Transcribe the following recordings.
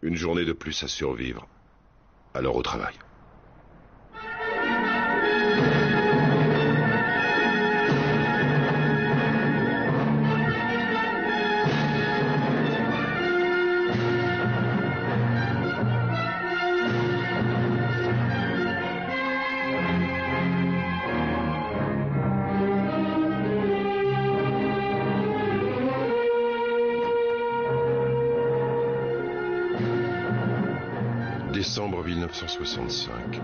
Une journée de plus à survivre. Alors au travail. Décembre 1965.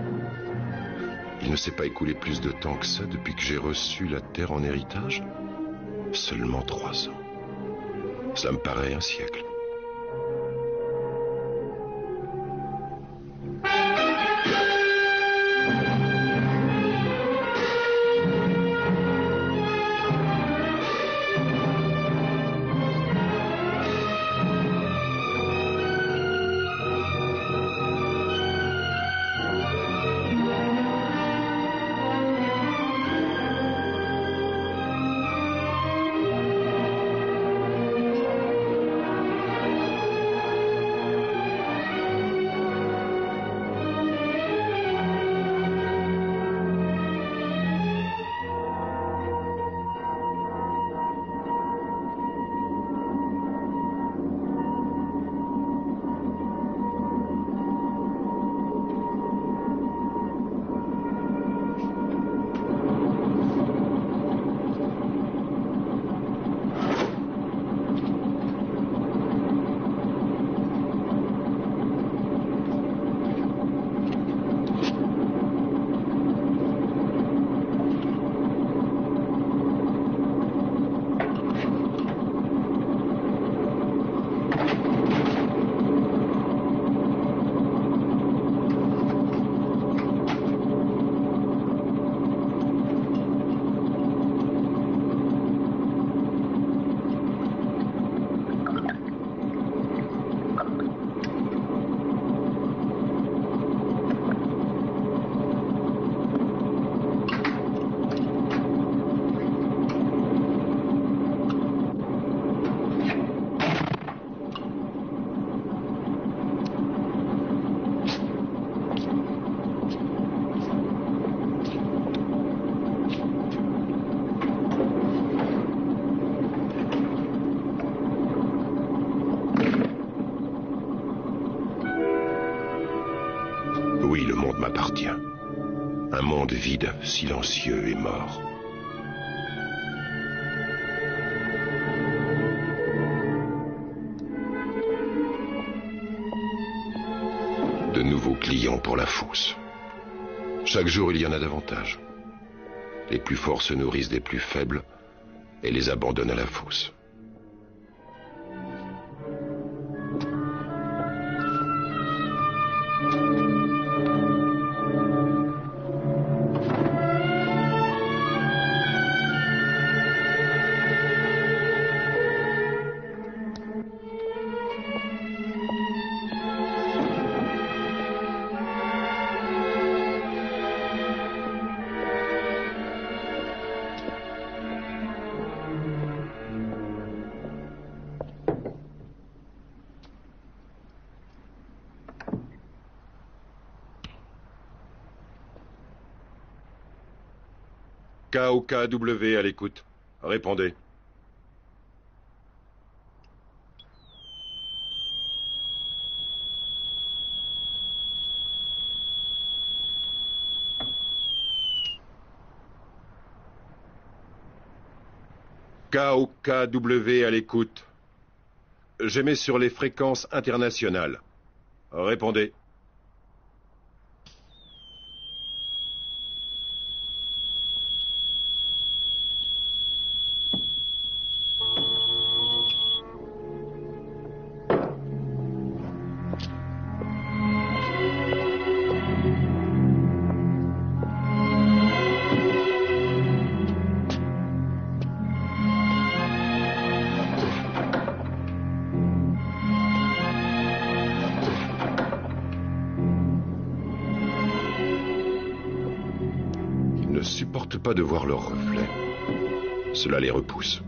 Il ne s'est pas écoulé plus de temps que ça depuis que j'ai reçu la terre en héritage. Seulement 3 ans. Ça me paraît un siècle. Oui, le monde m'appartient. Un monde vide, silencieux et mort. De nouveaux clients pour la fosse. Chaque jour, il y en a davantage. Les plus forts se nourrissent des plus faibles et les abandonnent à la fosse. KOKW à l'écoute. Répondez. KOKW à l'écoute. J'émets sur les fréquences internationales. Répondez. Ils ne supportent pas de voir leur reflet. Cela les repousse.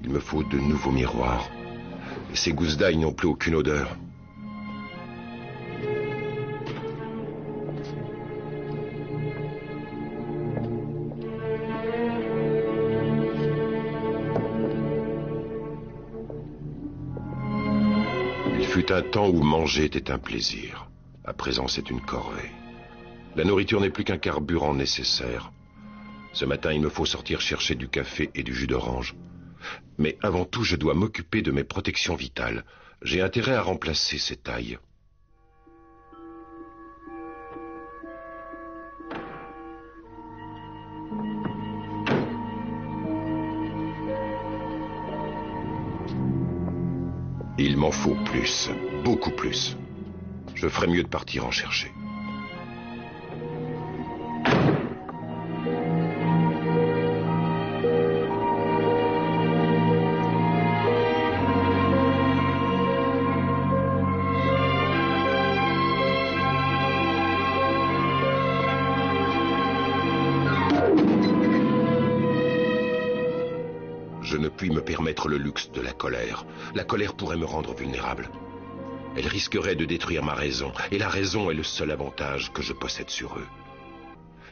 Il me faut de nouveaux miroirs. Et ces gousses d'ail n'ont plus aucune odeur. fut un temps où manger était un plaisir. À présent, c'est une corvée. La nourriture n'est plus qu'un carburant nécessaire. Ce matin, il me faut sortir chercher du café et du jus d'orange. Mais avant tout, je dois m'occuper de mes protections vitales. J'ai intérêt à remplacer ces tailles. Il m'en faut plus, beaucoup plus. Je ferais mieux de partir en chercher. Je ne puis me permettre le luxe de la colère. La colère pourrait me rendre vulnérable. Elle risquerait de détruire ma raison, et la raison est le seul avantage que je possède sur eux.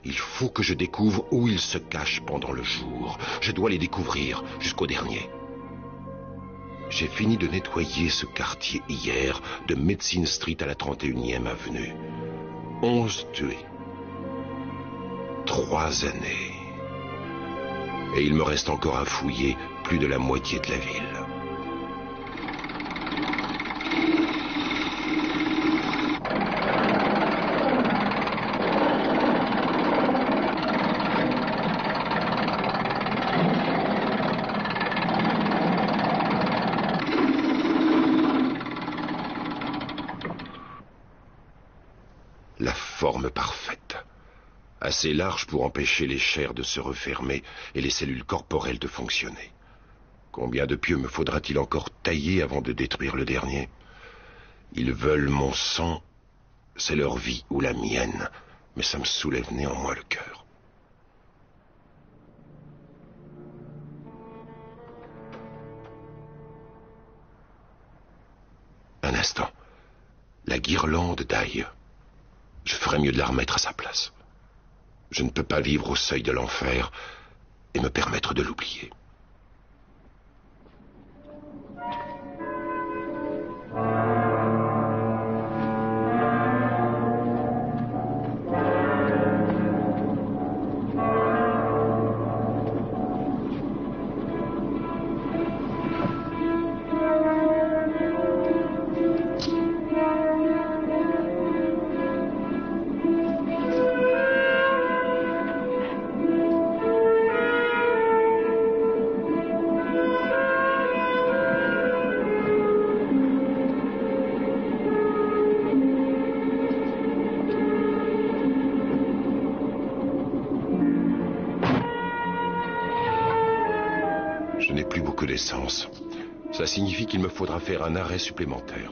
Il faut que je découvre où ils se cachent pendant le jour. Je dois les découvrir jusqu'au dernier. J'ai fini de nettoyer ce quartier hier, de Medicine Street à la 31e avenue. 11 tués. 3 années. Et il me reste encore à fouiller plus de la moitié de la ville. La forme parfaite. Assez large pour empêcher les chairs de se refermer et les cellules corporelles de fonctionner. Combien de pieux me faudra-t-il encore tailler avant de détruire le dernier? Ils veulent mon sang, c'est leur vie ou la mienne, mais ça me soulève néanmoins le cœur. Un instant. La guirlande d'ail. Je ferais mieux de la remettre à sa place. Je ne peux pas vivre au seuil de l'enfer et me permettre de l'oublier. Je n'ai plus beaucoup d'essence. Ça signifie qu'il me faudra faire un arrêt supplémentaire.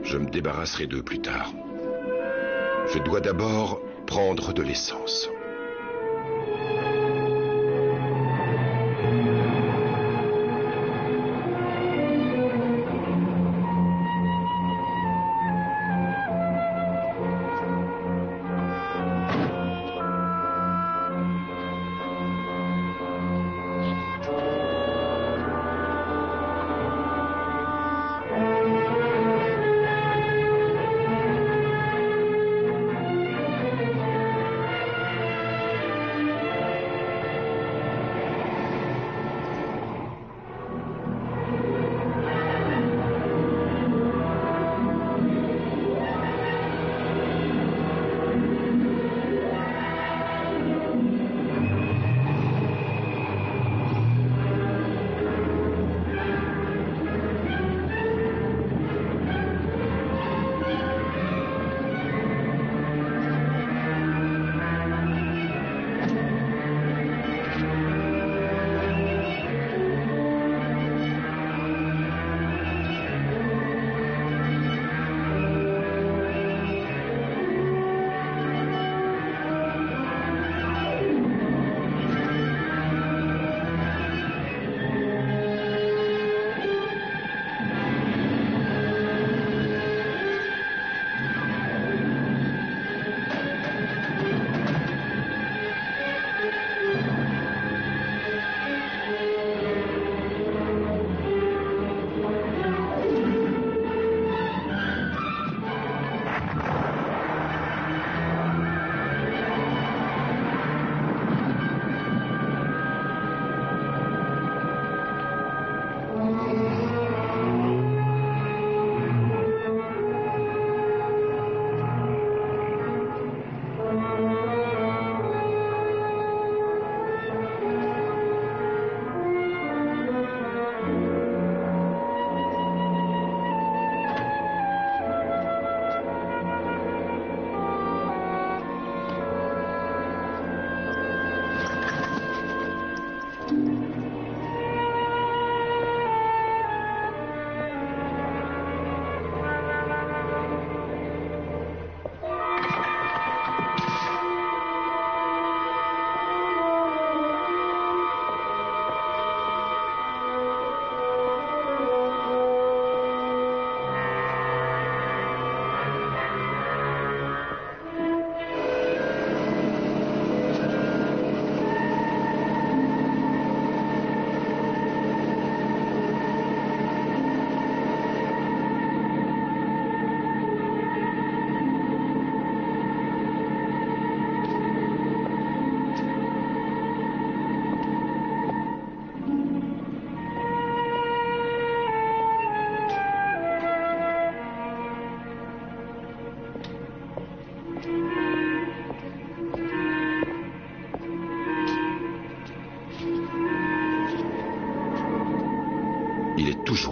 Je me débarrasserai d'eux plus tard. Je dois d'abord prendre de l'essence.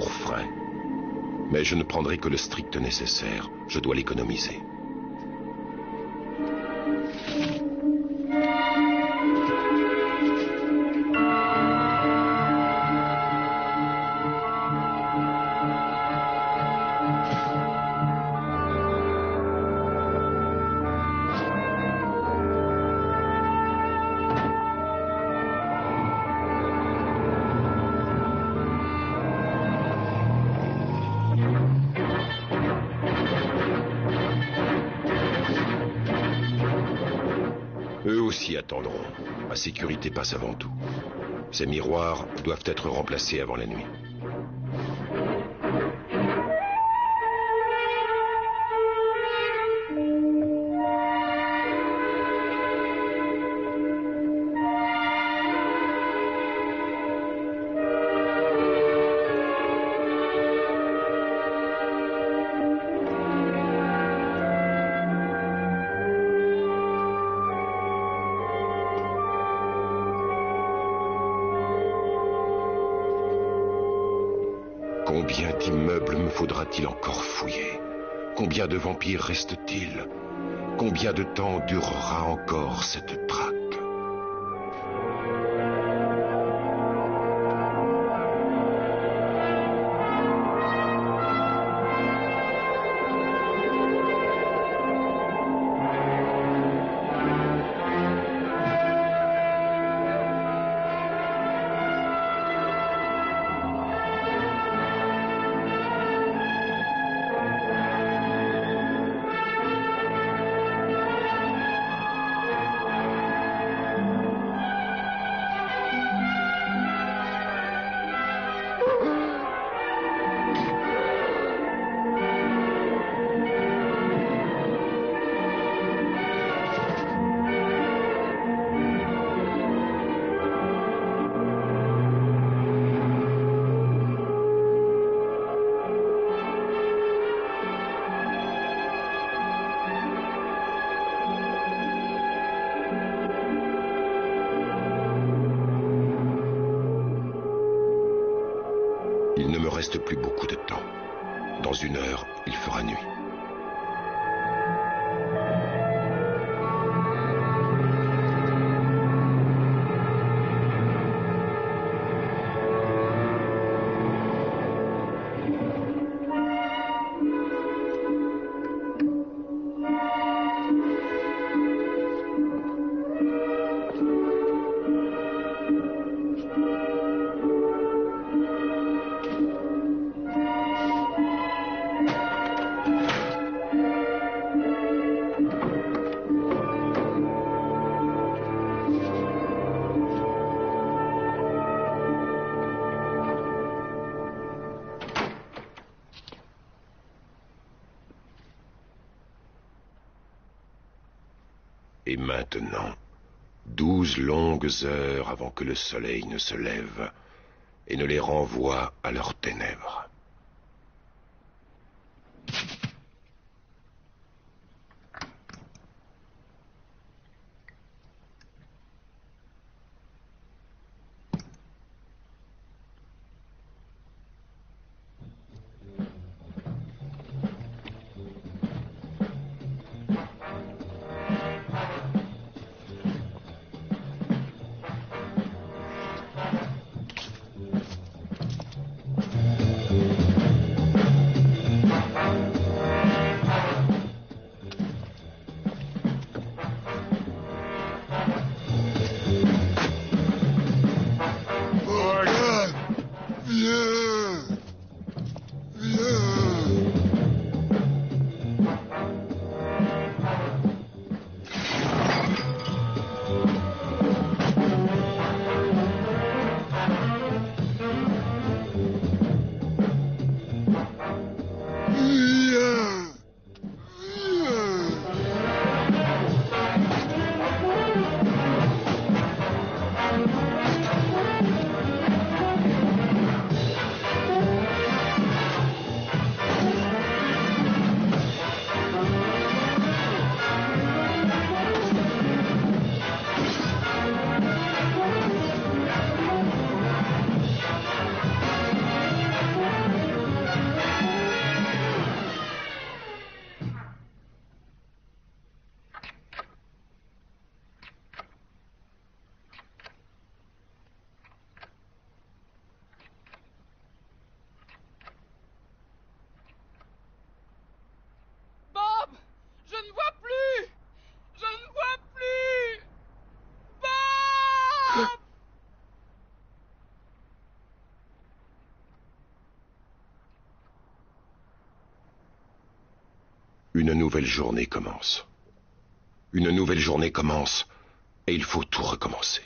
pour frais. Mais je ne prendrai que le strict nécessaire. Je dois l'économiser. Eux aussi attendront. Ma sécurité passe avant tout. Ces miroirs doivent être remplacés avant la nuit. Combien d'immeubles me faudra-t-il encore fouiller? Combien de vampires reste-t-il? Combien de temps durera encore cette traque? Il ne me reste plus beaucoup de temps. Dans 1 heure, il fera nuit. Et maintenant, 12 longues heures avant que le soleil ne se lève et ne les renvoie à leurs ténèbres. Une nouvelle journée commence. Une nouvelle journée commence, et il faut tout recommencer.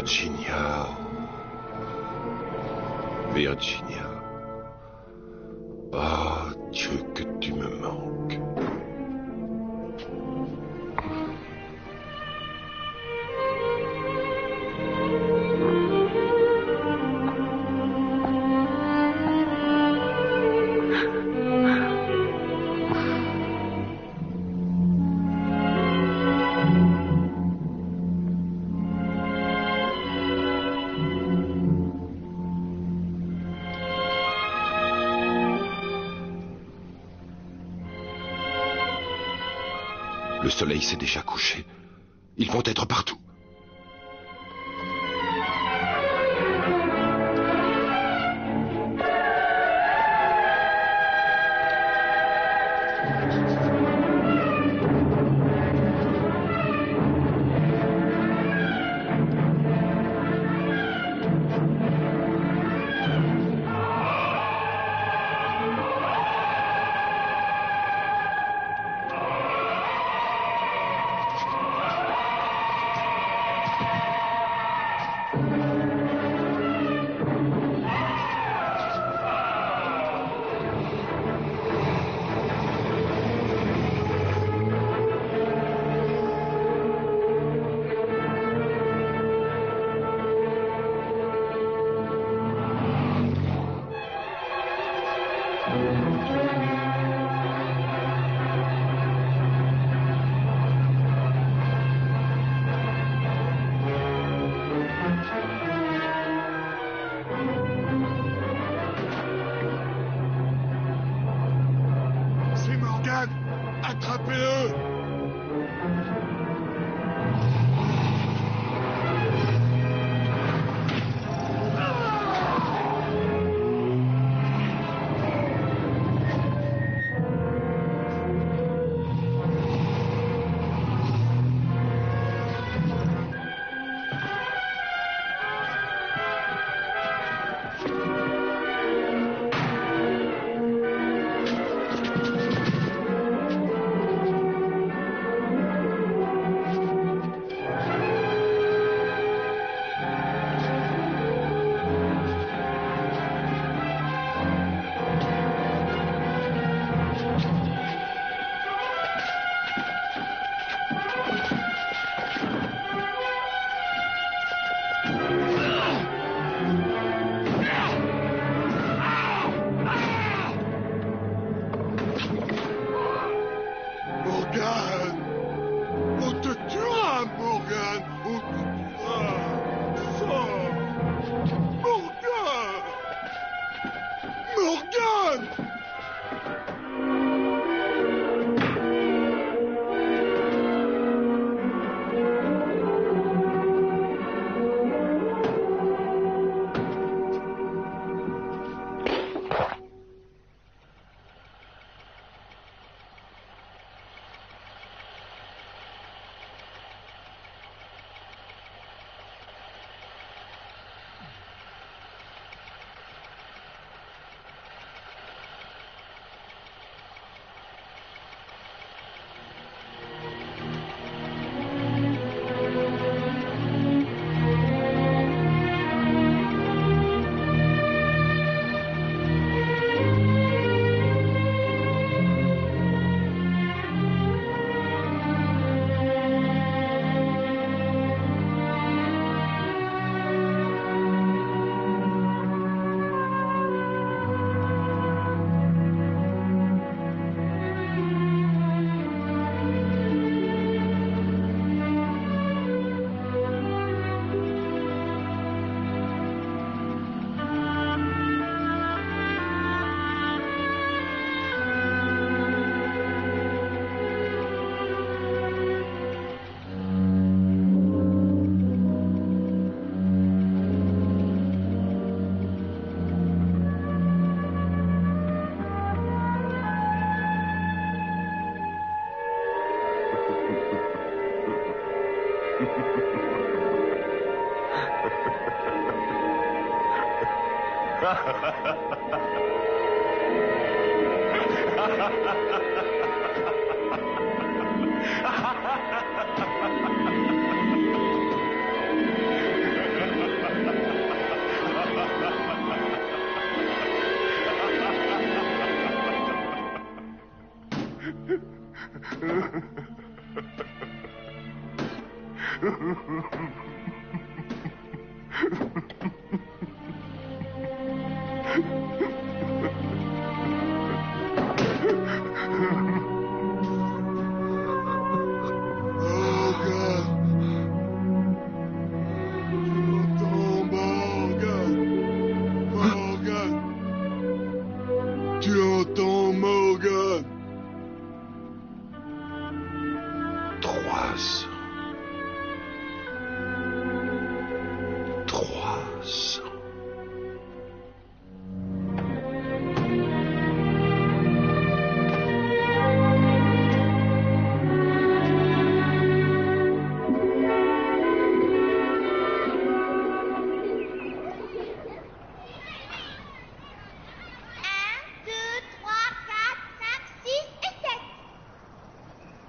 Virginia. Virginia. Oh, Dieu, que tu me manques. Le soleil s'est déjà couché. Ils vont être partout.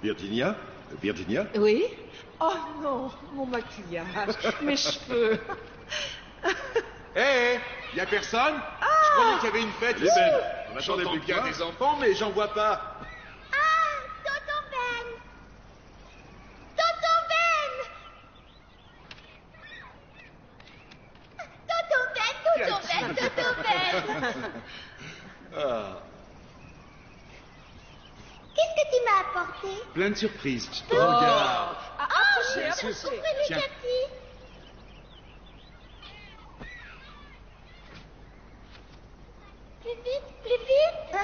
Virginia? Virginia? Oui? Oh non, mon maquillage, mes cheveux. Hé, y a personne? Je croyais qu'il y avait une fête ici. On attendait J'entends plus que bien toi. des enfants, mais j'en vois pas. Tonton Ben! Tonton Ben! Tonton Ben, Tonton Ben! Ah, Qu'est-ce que tu m'as apporté? plein de surprises. Oh. Regarde. Approchez, Bien sûr. approchez. Ouvrez-lui, Tiens. Cathy. Plus vite, plus vite.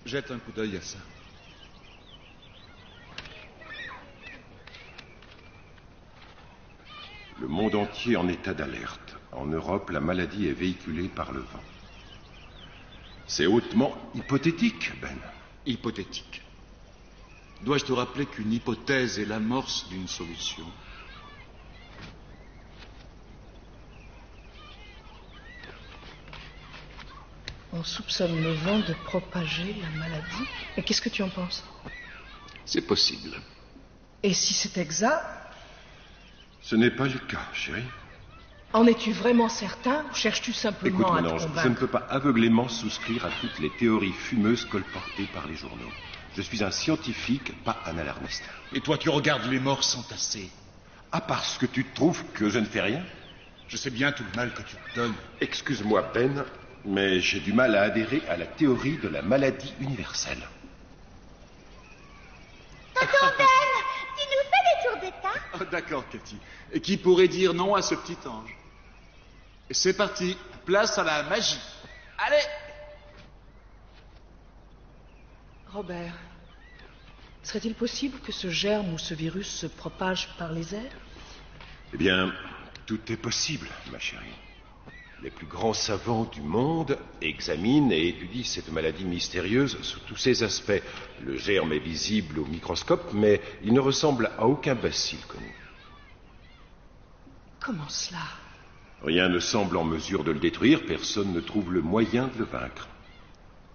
Jette un coup d'œil à ça. Le monde entier en état d'alerte. En Europe, la maladie est véhiculée par le vent. C'est hautement hypothétique, Ben. Hypothétique. Dois-je te rappeler qu'une hypothèse est l'amorce d'une solution? On soupçonne le vent de propager la maladie. Et qu'est-ce que tu en penses? C'est possible. Et si c'est exact, Ce n'est pas le cas, chérie. en es-tu vraiment certain ou cherches-tu simplement Écoute, à mon te ange, je convaincre? ne peux pas aveuglément souscrire à toutes les théories fumeuses colportées par les journaux. Je suis un scientifique, pas un alarmiste. Et toi, tu regardes les morts s'entasser. Ah, parce que tu trouves que je ne fais rien? Je sais bien tout le mal que tu te donnes. Excuse-moi, Ben, mais j'ai du mal à adhérer à la théorie de la maladie universelle. Tonton Ben, tu nous fais des tours de tas? Oh, d'accord, Cathy. Et qui pourrait dire non à ce petit ange? Et c'est parti. Place à la magie. Allez! Robert, serait-il possible que ce germe ou ce virus se propage par les airs? Eh bien, tout est possible, ma chérie. Les plus grands savants du monde examinent et étudient cette maladie mystérieuse sous tous ses aspects. Le germe est visible au microscope, mais il ne ressemble à aucun bacille connu. Comment cela? Rien ne semble en mesure de le détruire, personne ne trouve le moyen de le vaincre.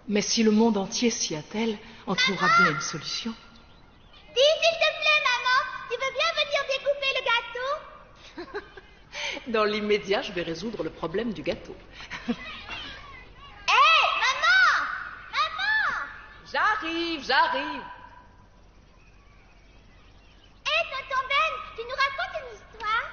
Mais si le monde entier s'y attelle, on trouvera bien une solution. Dis, s'il te plaît, maman, tu veux bien venir découper le gâteau? Dans l'immédiat, je vais résoudre le problème du gâteau. Hé, maman! Maman! J'arrive. Hé, tonton Ben, tu nous racontes une histoire?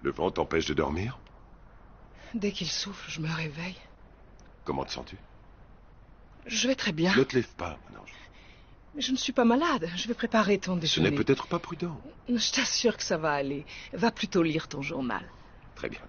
Le vent t'empêche de dormir? Dès qu'il souffle, je me réveille. Comment te sens-tu? Je vais très bien. Ne te lève pas, mon ange. Mais je ne suis pas malade. Je vais préparer ton Ce déjeuner. n'est peut-être pas prudent. Je t'assure que ça va aller. Va plutôt lire ton journal. Très bien.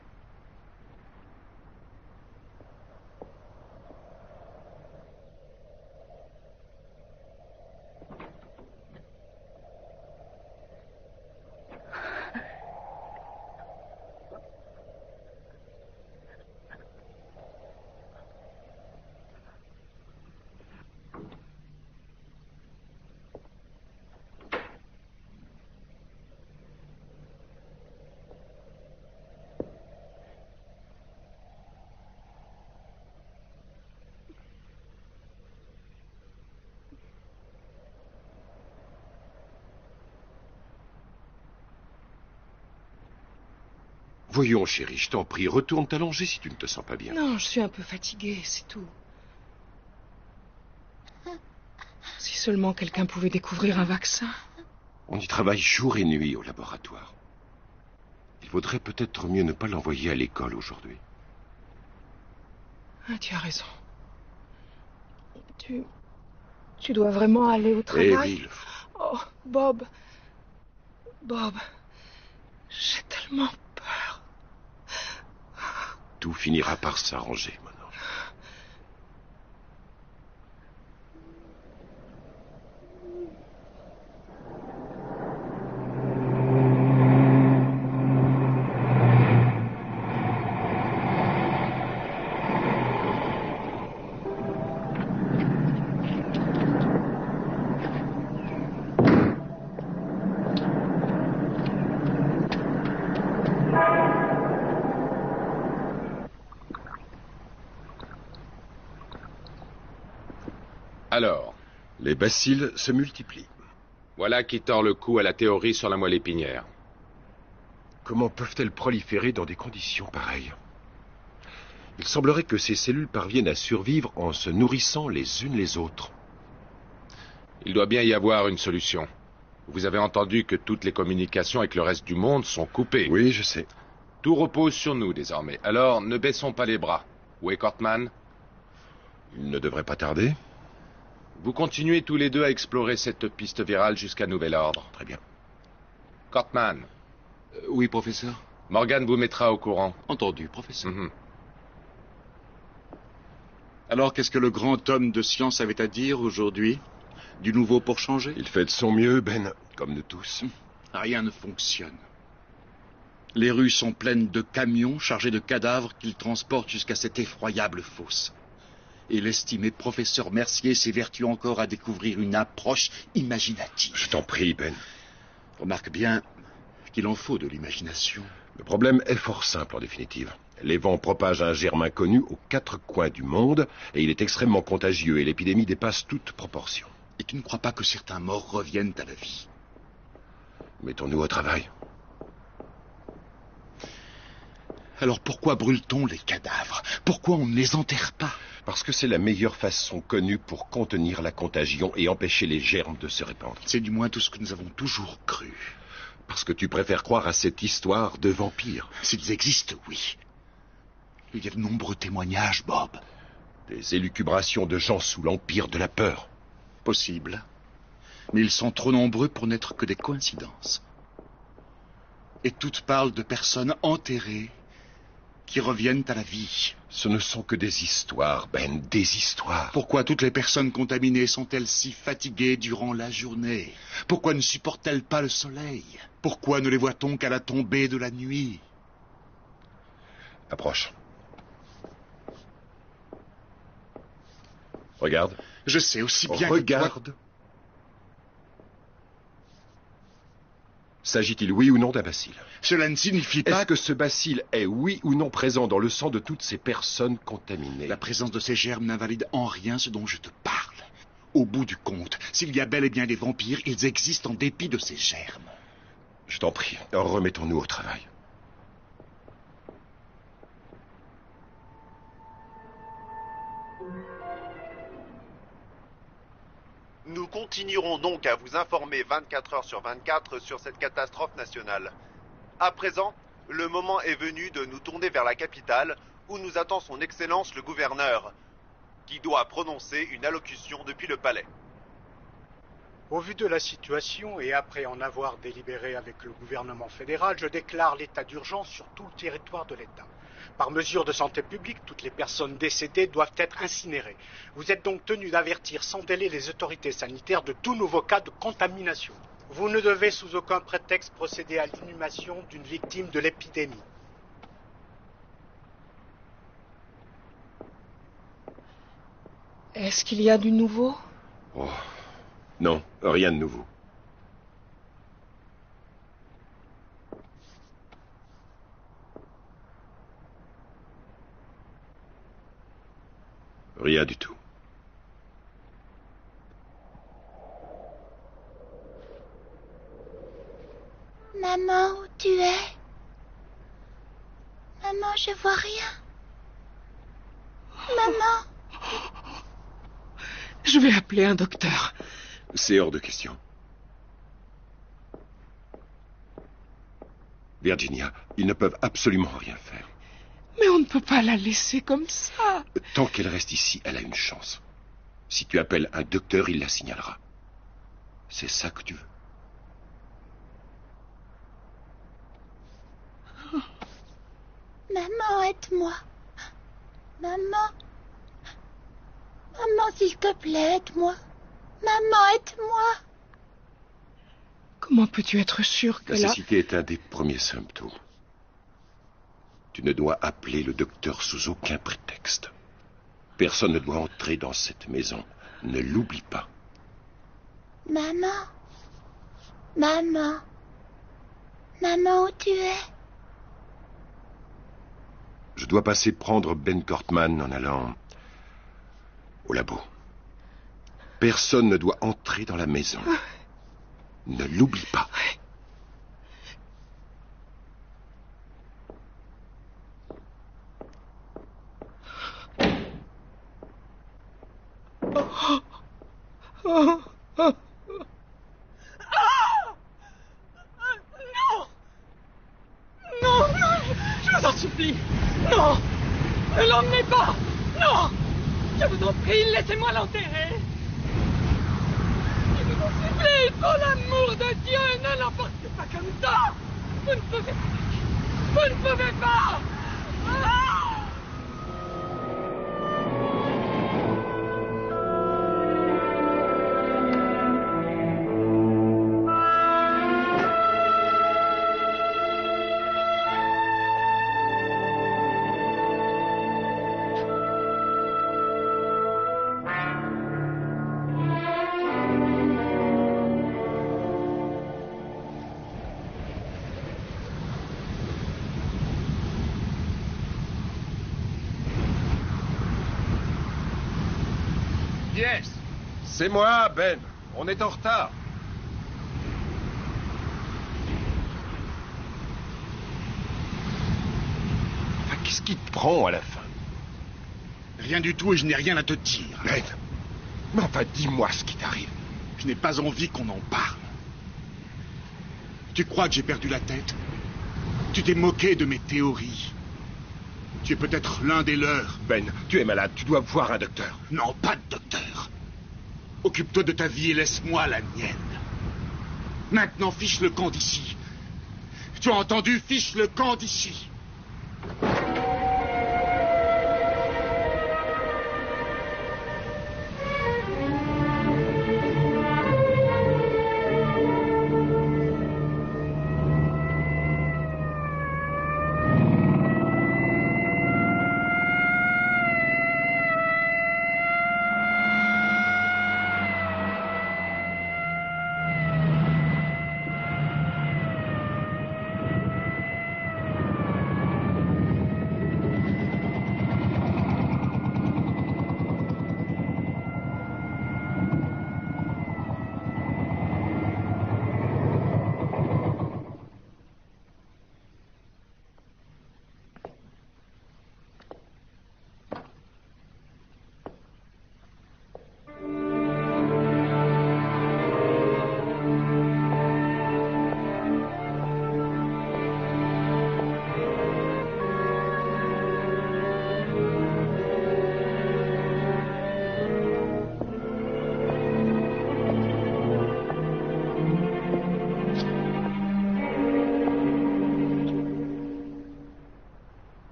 Voyons, chérie, je t'en prie, retourne t'allonger si tu ne te sens pas bien. Non, je suis un peu fatiguée, c'est tout. Si seulement quelqu'un pouvait découvrir un vaccin. On y travaille jour et nuit au laboratoire. Il vaudrait peut-être mieux ne pas l'envoyer à l'école aujourd'hui. Ah, tu as raison. Tu dois vraiment aller au travail? Eh oui, il le faut. Oh, Bob. Bob. J'ai tellement peur. Tout finira par s'arranger, mon ange. Alors, Les bacilles se multiplient. voilà qui tord le cou à la théorie sur la moelle épinière. Comment peuvent-elles proliférer dans des conditions pareilles? Il semblerait que ces cellules parviennent à survivre en se nourrissant les unes les autres. Il doit bien y avoir une solution. Vous avez entendu que toutes les communications avec le reste du monde sont coupées. Oui, je sais. Tout repose sur nous désormais. Alors, ne baissons pas les bras. Où est Cortman? Il ne devrait pas tarder. Vous continuez tous les deux à explorer cette piste virale jusqu'à nouvel ordre. Très bien. Cortman, Oui, professeur. Morgan vous mettra au courant. Entendu, professeur. Mhm. Alors, qu'est-ce que le grand homme de science avait à dire aujourd'hui? Du nouveau pour changer? Il fait de son mieux, Ben, comme nous tous. Rien ne fonctionne. Les rues sont pleines de camions chargés de cadavres qu'ils transportent jusqu'à cette effroyable fosse. Et l'estimé professeur Mercier s'évertue encore à découvrir une approche imaginative. Je t'en prie, Ben. Remarque bien qu'il en faut de l'imagination. Le problème est fort simple en définitive. Les vents propagent un germe inconnu aux quatre coins du monde, et il est extrêmement contagieux, et l'épidémie dépasse toute proportion. Et tu ne crois pas que certains morts reviennent à la vie? Mettons-nous au travail. Alors pourquoi brûle-t-on les cadavres? Pourquoi on ne les enterre pas? Parce que c'est la meilleure façon connue pour contenir la contagion et empêcher les germes de se répandre. C'est du moins tout ce que nous avons toujours cru. Parce que tu préfères croire à cette histoire de vampires. S'ils existent, oui. Il y a de nombreux témoignages, Bob. Des élucubrations de gens sous l'empire de la peur. Possible. Mais ils sont trop nombreux pour n'être que des coïncidences. Et toutes parlent de personnes enterrées qui reviennent à la vie. Ce ne sont que des histoires, Ben, des histoires. Pourquoi toutes les personnes contaminées sont-elles si fatiguées durant la journée? Pourquoi ne supportent-elles pas le soleil? Pourquoi ne les voit-on qu'à la tombée de la nuit? Approche. Regarde. Je sais aussi bien Regarde. que toi... S'agit-il oui ou non d'un bacille? Cela ne signifie pas Est-ce que ce bacille est oui ou non présent dans le sang de toutes ces personnes contaminées? La présence de ces germes n'invalide en rien ce dont je te parle. Au bout du compte, s'il y a bel et bien des vampires, ils existent en dépit de ces germes. Je t'en prie, remettons-nous au travail. Nous continuerons donc à vous informer 24 heures sur 24 sur cette catastrophe nationale. À présent, Le moment est venu de nous tourner vers la capitale, où nous attend son Excellence le gouverneur, qui doit prononcer une allocution depuis le palais. Au vu de la situation et après en avoir délibéré avec le gouvernement fédéral, je déclare l'état d'urgence sur tout le territoire de l'État. Par mesure de santé publique, toutes les personnes décédées doivent être incinérées. Vous êtes donc tenu d'avertir sans délai les autorités sanitaires de tout nouveau cas de contamination. Vous ne devez sous aucun prétexte procéder à l'inhumation d'une victime de l'épidémie. Est-ce qu'il y a du nouveau? Oh, non, rien de nouveau. Rien du tout. Maman, où tu es? Maman, je vois rien. Maman. Je vais appeler un docteur. C'est hors de question. Virginia, ils ne peuvent absolument rien faire. Mais on ne peut pas la laisser comme ça. Tant qu'elle reste ici, elle a une chance. Si tu appelles un docteur, il la signalera. C'est ça que tu veux. Maman, aide-moi. Maman. Maman, s'il te plaît, aide-moi. Maman, aide-moi. Comment peux-tu être sûr que La là... cécité est un des premiers symptômes. Tu ne dois appeler le docteur sous aucun prétexte. Personne ne doit entrer dans cette maison. Ne l'oublie pas. Maman. Maman. Maman, où tu es? Je dois passer prendre Ben Cortman en allant au labo. Personne ne doit entrer dans la maison. Ne l'oublie pas. Non, je vous en supplie. Non, ne l'emmenez pas. Non, je vous en prie, laissez-moi l'enterrer. Je vous en supplie, pour l'amour de Dieu, ne l'emportez pas comme ça. Vous ne pouvez pas. Vous ne pouvez pas. Ah! Yes, c'est moi, Ben. On est en retard. Enfin, qu'est-ce qui te prend à la fin? Rien du tout et je n'ai rien à te dire. Ben, mais enfin, dis-moi ce qui t'arrive. Je n'ai pas envie qu'on en parle. Tu crois que j'ai perdu la tête? Tu t'es moqué de mes théories. Tu es peut-être l'un des leurs. Ben, tu es malade, tu dois voir un docteur. Non, pas de docteur. Occupe-toi de ta vie et laisse-moi la mienne. Maintenant, fiche le camp d'ici. Tu as entendu? Fiche le camp d'ici.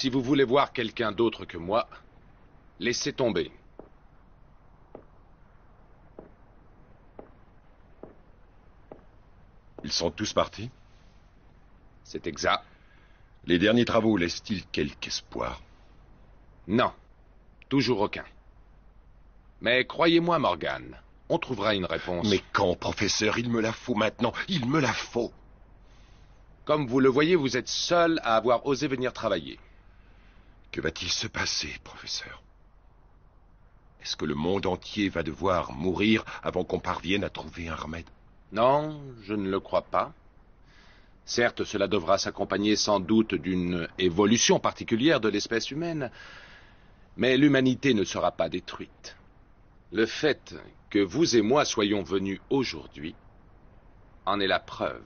Si vous voulez voir quelqu'un d'autre que moi, laissez tomber. Ils sont tous partis? C'est exact. Les derniers travaux laissent-ils quelque espoir? Non, toujours aucun. Mais croyez-moi, Morgan, on trouvera une réponse. Mais quand, professeur? Il me la faut maintenant. Il me la faut. Comme vous le voyez, vous êtes seul à avoir osé venir travailler. Que va-t-il se passer, professeur? Est-ce que le monde entier va devoir mourir avant qu'on parvienne à trouver un remède? Non, je ne le crois pas. Certes, cela devra s'accompagner sans doute d'une évolution particulière de l'espèce humaine, mais l'humanité ne sera pas détruite. Le fait que vous et moi soyons venus aujourd'hui en est la preuve.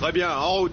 Très bien, en route.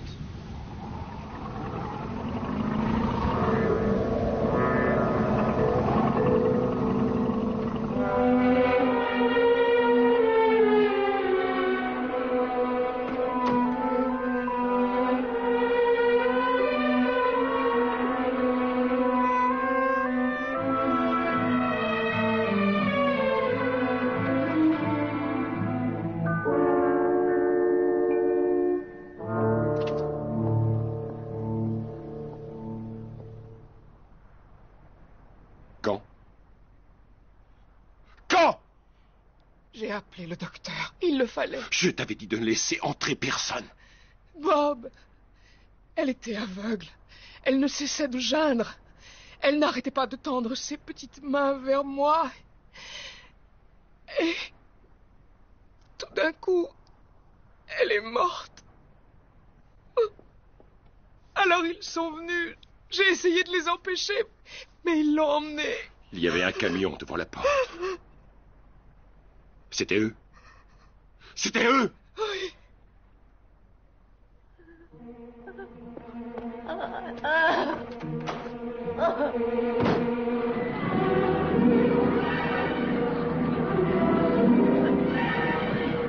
J'ai appelé le docteur. Il le fallait. Je t'avais dit de ne laisser entrer personne. Bob, elle était aveugle. Elle ne cessait de geindre. Elle n'arrêtait pas de tendre ses petites mains vers moi. Et tout d'un coup, elle est morte. Alors ils sont venus. J'ai essayé de les empêcher, mais ils l'ont emmenée. Il y avait un camion devant la porte. C'était eux. C'était eux. Oui.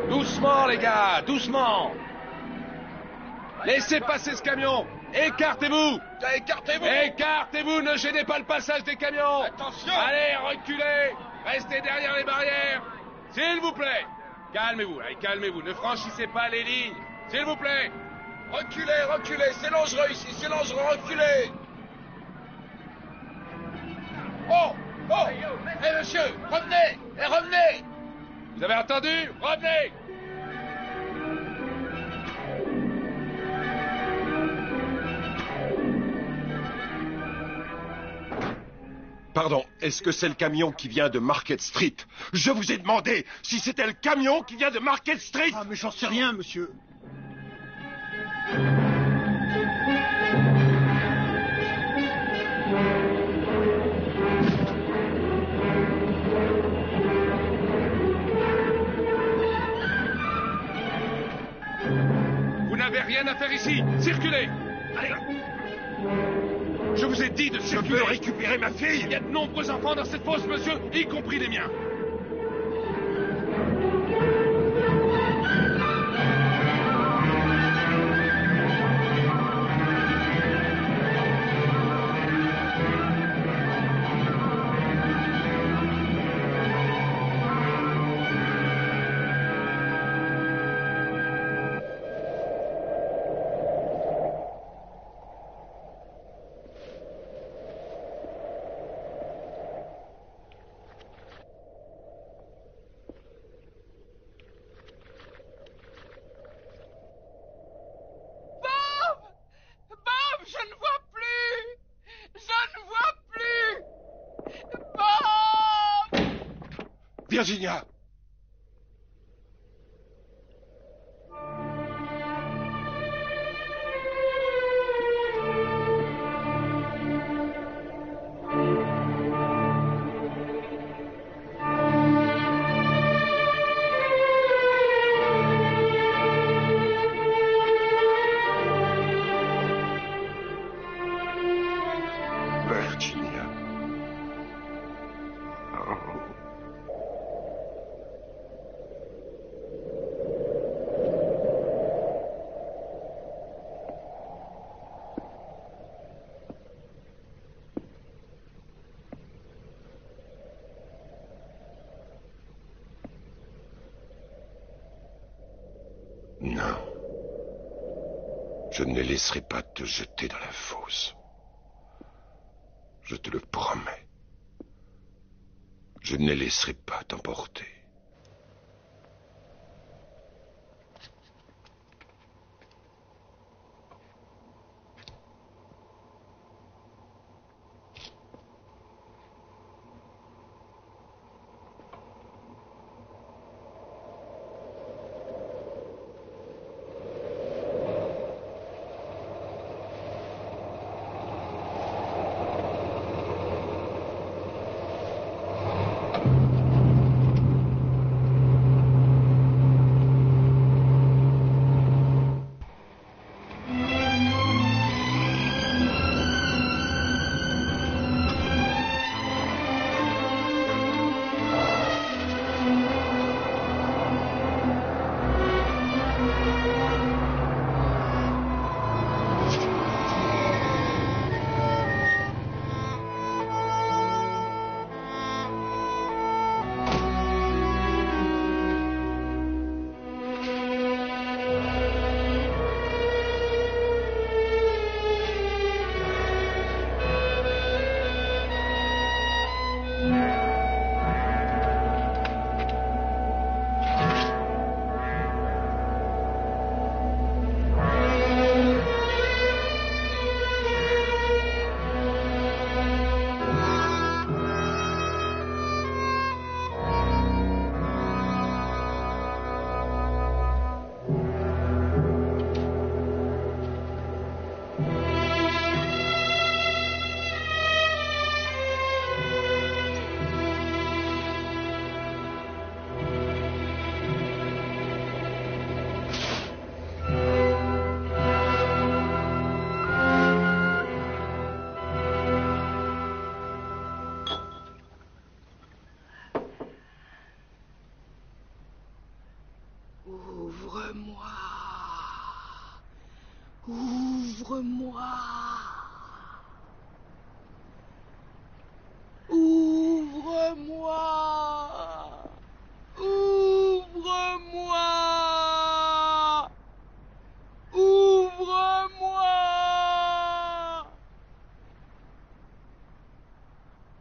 Doucement, les gars, doucement. Laissez passer ce camion. Écartez-vous. Écartez-vous. Écartez-vous, ne gênez pas le passage des camions. Attention. Allez, reculez. Restez derrière les barrières. S'il vous plaît. Calmez-vous, allez, calmez-vous. Ne franchissez pas les lignes. S'il vous plaît. Reculez, reculez, c'est dangereux ici, c'est dangereux, reculez. Oh, oh. Eh monsieur, revenez, revenez. Vous avez entendu? Revenez. Pardon, est-ce que c'est le camion qui vient de Market Street? Je vous ai demandé si c'était le camion qui vient de Market Street. Ah, mais j'en sais rien, monsieur. Vous n'avez rien à faire ici. Circulez. Allez. Je vous ai dit de circuler. Je peux récupérer ma fille. Il y a de nombreux enfants dans cette fosse, monsieur, y compris les miens. Virginia! Je ne les laisserai pas te jeter dans la fosse. Je te le promets. Je ne les laisserai pas t'emporter. Ouvre-moi. Ouvre-moi. Ouvre-moi. Ouvre-moi. Ouvre-moi.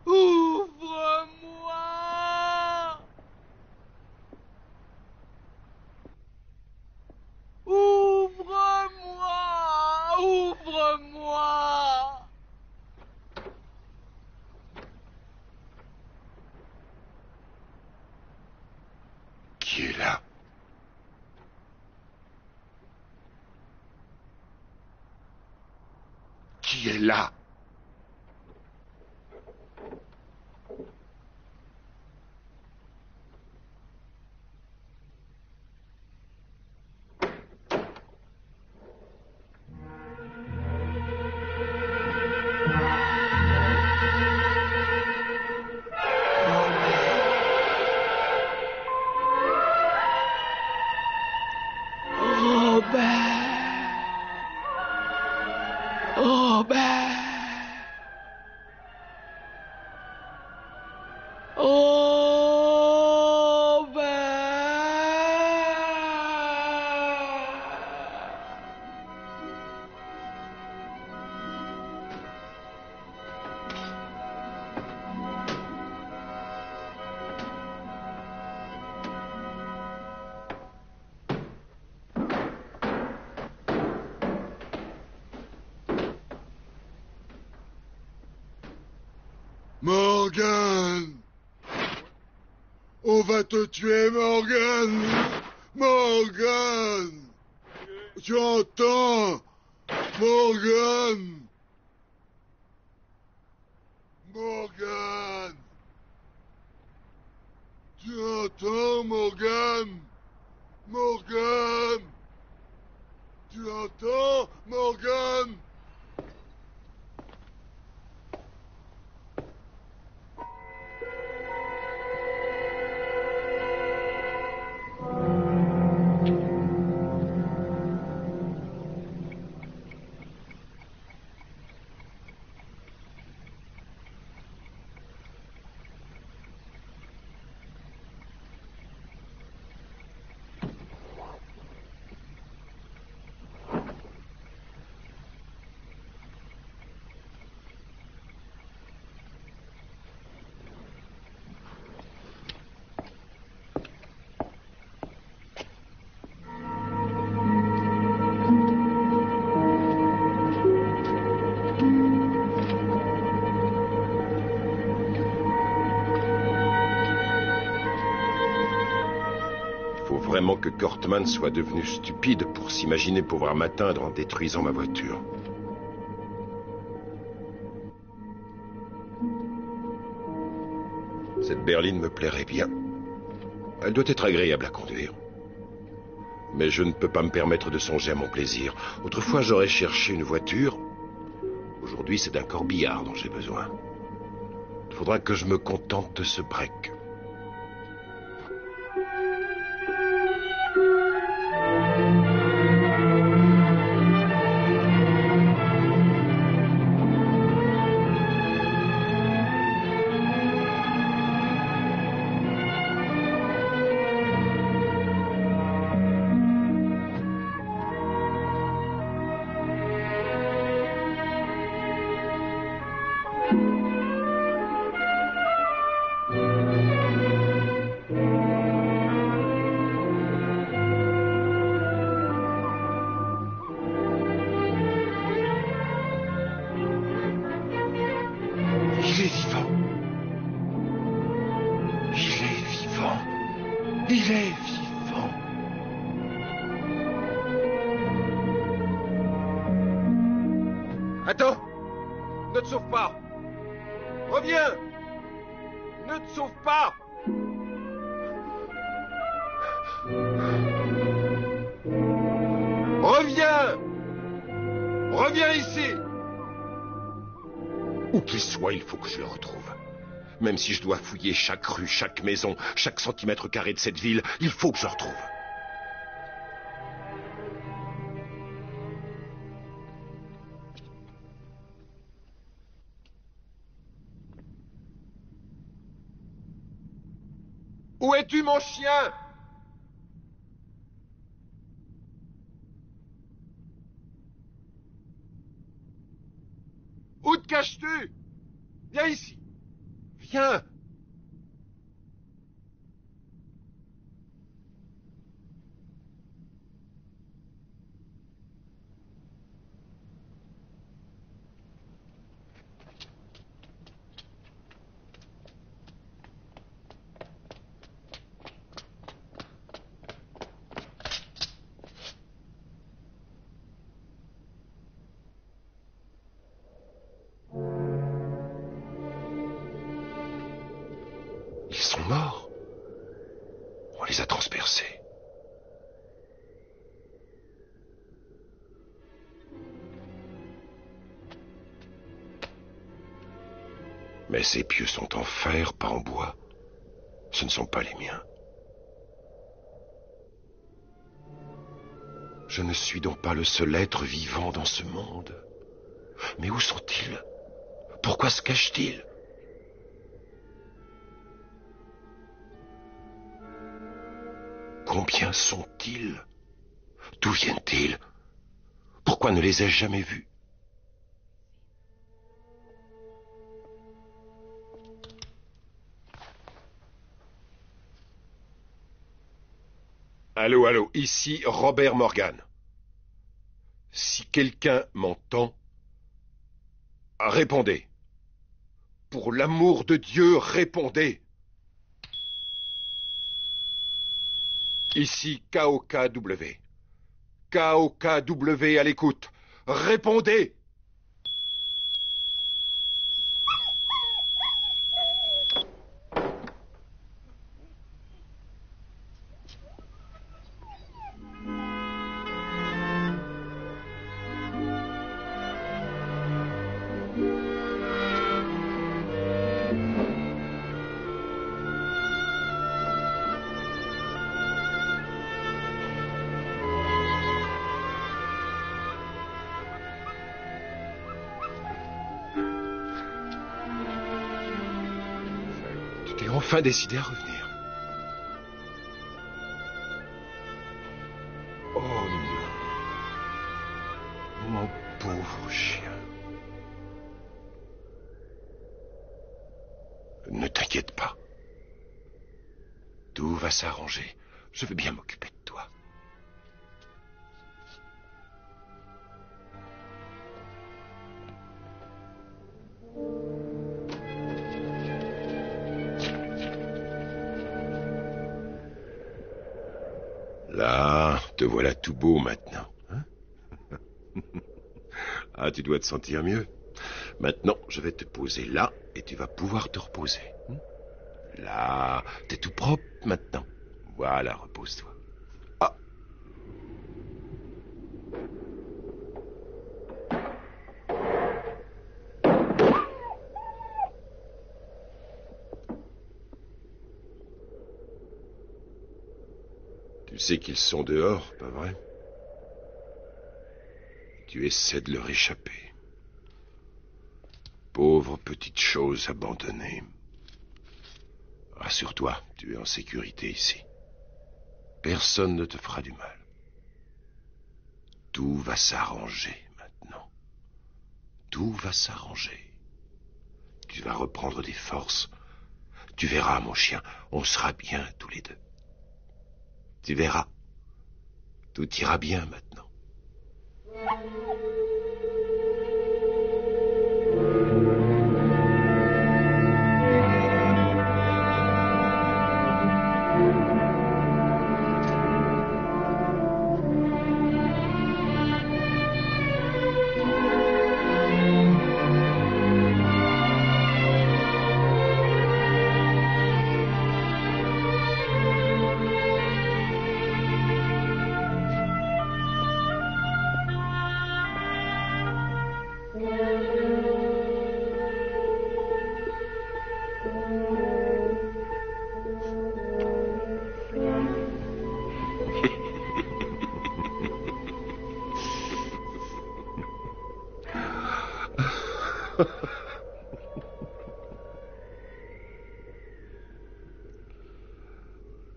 Ouvre-moi. Ouvre-moi. Ouvre-moi. Qui est là? Qui est là? Morgan! On va te tuer, Morgan! Morgan! Tu entends? Morgan! Morgan! Tu entends, Morgan? Morgan! Tu entends, Morgan? vraiment que Cortman soit devenu stupide pour s'imaginer pouvoir m'atteindre en détruisant ma voiture. Cette berline me plairait bien. Elle doit être agréable à conduire. Mais je ne peux pas me permettre de songer à mon plaisir. Autrefois, j'aurais cherché une voiture. Aujourd'hui, c'est d'un corbillard dont j'ai besoin. Il faudra que je me contente de ce break. Il est vivant. Attends! Ne te sauve pas! Reviens! Ne te sauve pas! Reviens! Reviens ici! Où qu'il soit, il faut que je le retrouve. Même si je dois fouiller chaque rue, chaque maison, chaque centimètre carré de cette ville, il faut que je le retrouve. Où es-tu, mon chien? Où te caches-tu? Viens ici. Viens. Ils sont morts. On les a transpercés. Mais ces pieux sont en fer, pas en bois. Ce ne sont pas les miens. Je ne suis donc pas le seul être vivant dans ce monde. Mais où sont-ils? Pourquoi se cachent-ils? Combien sont-ils? D'où viennent-ils? Pourquoi ne les ai-je jamais vus? Allô, allô, ici Robert Morgan. Si quelqu'un m'entend, répondez. Pour l'amour de Dieu, répondez. Ici KOKW. KOKW à l'écoute. Répondez! Tu t'es enfin décidé à revenir. Oh non. Mon pauvre chien. Ne t'inquiète pas. Tout va s'arranger. Je veux bien m'occuper de toi. Te voilà tout beau maintenant. Hein? Ah, tu dois te sentir mieux. Maintenant, je vais te poser là et tu vas pouvoir te reposer. Là, t'es tout propre maintenant. Voilà, repose-toi. Ah. Tu sais qu'ils sont dehors, pas vrai? Tu essaies de leur échapper. Pauvre petite chose abandonnée. Rassure-toi, tu es en sécurité ici. Personne ne te fera du mal. Tout va s'arranger maintenant. Tout va s'arranger. Tu vas reprendre des forces. Tu verras, mon chien, on sera bien tous les deux. Tu verras. Tout ira bien maintenant.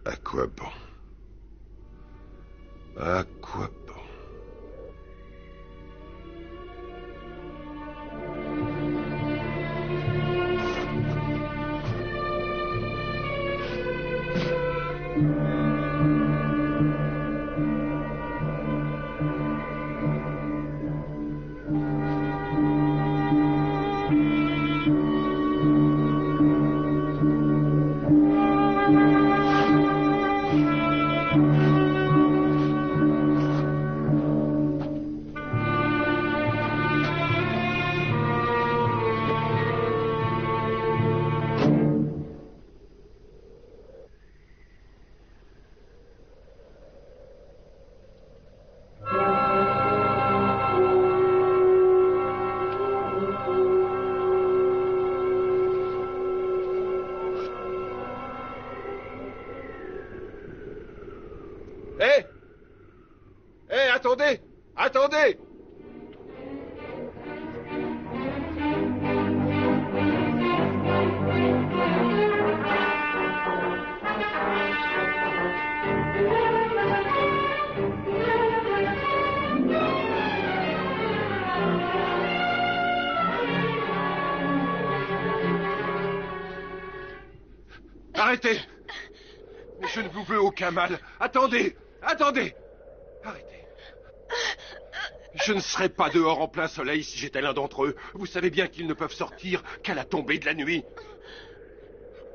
À quoi bon? À quoi bon? Hé! Hé, attendez! Attendez! Arrêtez! Je ne vous veux aucun mal. Attendez! Attendez! Arrêtez. Je ne serais pas dehors en plein soleil si j'étais l'un d'entre eux. Vous savez bien qu'ils ne peuvent sortir qu'à la tombée de la nuit.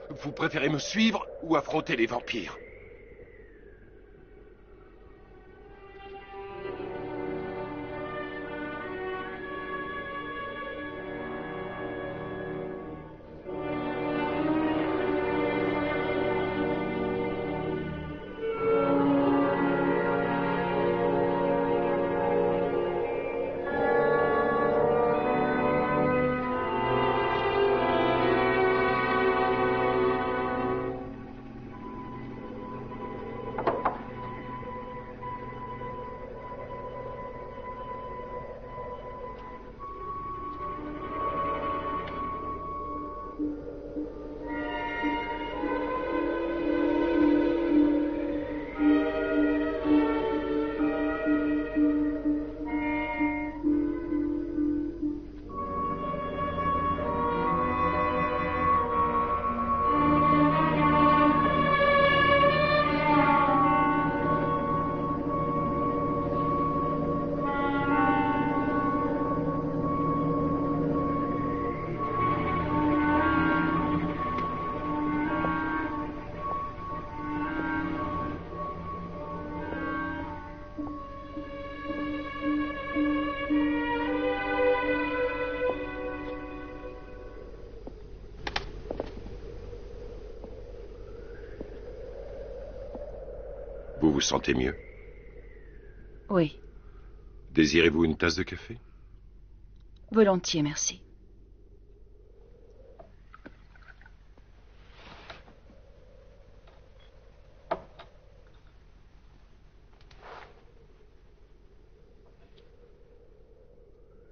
Vous préférez me suivre ou affronter les vampires? Vous vous sentez mieux? Oui. Désirez-vous une tasse de café? Volontiers, merci.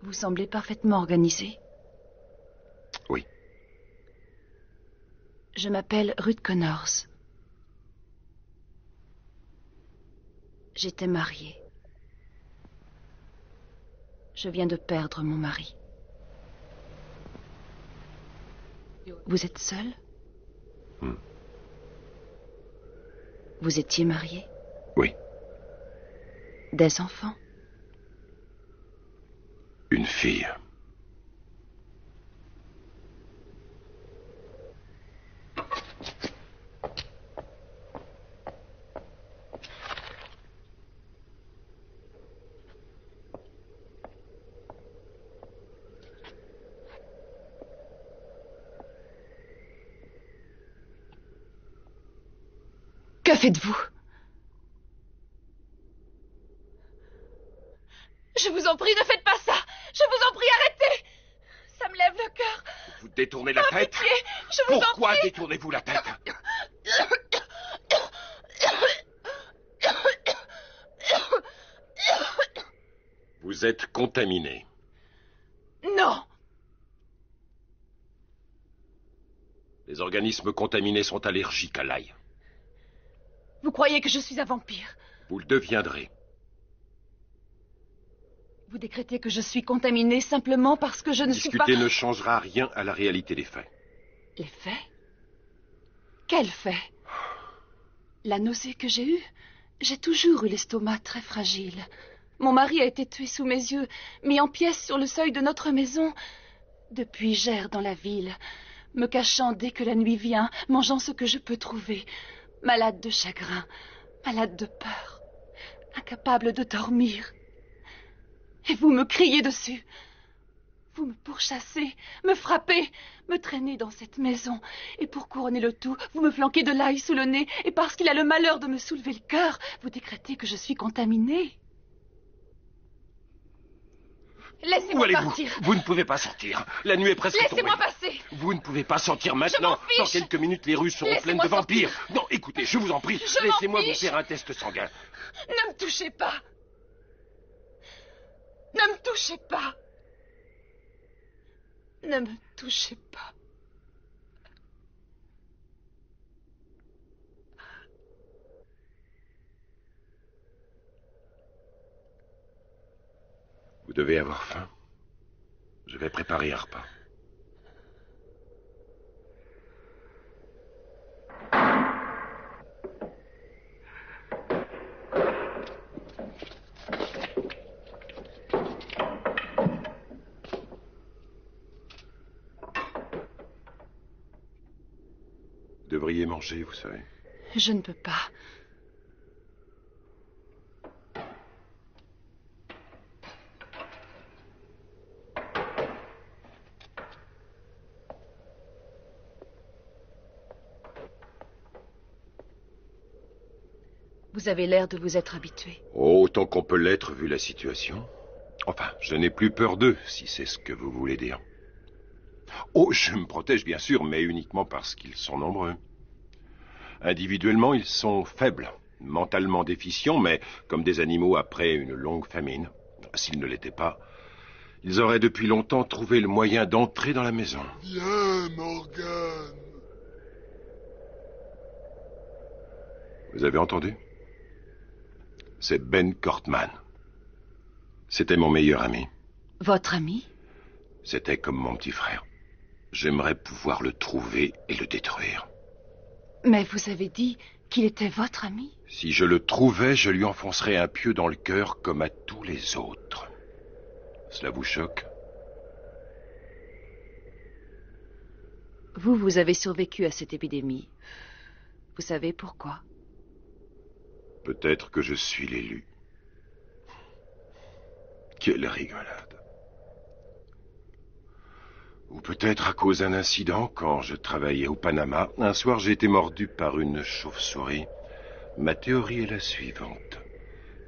Vous semblez parfaitement organisé. Oui. Je m'appelle Ruth Connors. J'étais mariée. Je viens de perdre mon mari. Vous êtes seul? Vous étiez marié? Oui. Des enfants? Une fille. Que faites-vous? Je vous en prie, ne faites pas ça. Je vous en prie, arrêtez. Ça me lève le cœur. Vous détournez la tête? Pitié, je vous en prie. Pourquoi détournez-vous la tête? Vous êtes contaminé. Non. Les organismes contaminés sont allergiques à l'ail. Vous croyez que je suis un vampire? Vous le deviendrez. Vous décrétez que je suis contaminée simplement parce que je ne suis pas... Discuter ne changera rien à la réalité des faits. Les faits? Quels faits? La nausée que j'ai eue? J'ai toujours eu l'estomac très fragile. Mon mari a été tué sous mes yeux, mis en pièces sur le seuil de notre maison. Depuis, j'erre dans la ville, me cachant dès que la nuit vient, mangeant ce que je peux trouver. Malade de chagrin, malade de peur, incapable de dormir. Et vous me criez dessus. Vous me pourchassez, me frappez, me traînez dans cette maison. Et pour couronner le tout, vous me flanquez de l'ail sous le nez. Et parce qu'il a le malheur de me soulever le cœur, vous décrétez que je suis contaminée. Laissez-moi partir. Vous ne pouvez pas sortir. La nuit est presque tombée. Laissez-moi passer. Vous ne pouvez pas sortir maintenant. fiche. Dans quelques minutes, les rues seront pleines de vampires. Non, écoutez, je vous en prie, Je m'en laissez-moi vous fiche. faire un test sanguin. Ne me touchez pas. Ne me touchez pas. Ne me touchez pas. Vous devez avoir faim. Je vais préparer un repas. Vous devriez manger, vous savez. Je ne peux pas. Vous avez l'air de vous être habitué. Oh, autant qu'on peut l'être vu la situation. Enfin, je n'ai plus peur d'eux, si c'est ce que vous voulez dire. Oh, je me protège bien sûr, mais uniquement parce qu'ils sont nombreux. Individuellement, ils sont faibles, mentalement déficients, mais comme des animaux après une longue famine. S'ils ne l'étaient pas, ils auraient depuis longtemps trouvé le moyen d'entrer dans la maison. Viens, Morgan. Vous avez entendu? C'est Ben Cortman. C'était mon meilleur ami. Votre ami? C'était comme mon petit frère. J'aimerais pouvoir le trouver et le détruire. Mais vous avez dit qu'il était votre ami? Si je le trouvais, je lui enfoncerais un pieu dans le cœur comme à tous les autres. Cela vous choque? Vous avez survécu à cette épidémie. Vous savez pourquoi? Peut-être que je suis l'élu. Quelle rigolade. Ou peut-être à cause d'un incident quand je travaillais au Panama. Un soir, j'ai été mordu par une chauve-souris. Ma théorie est la suivante.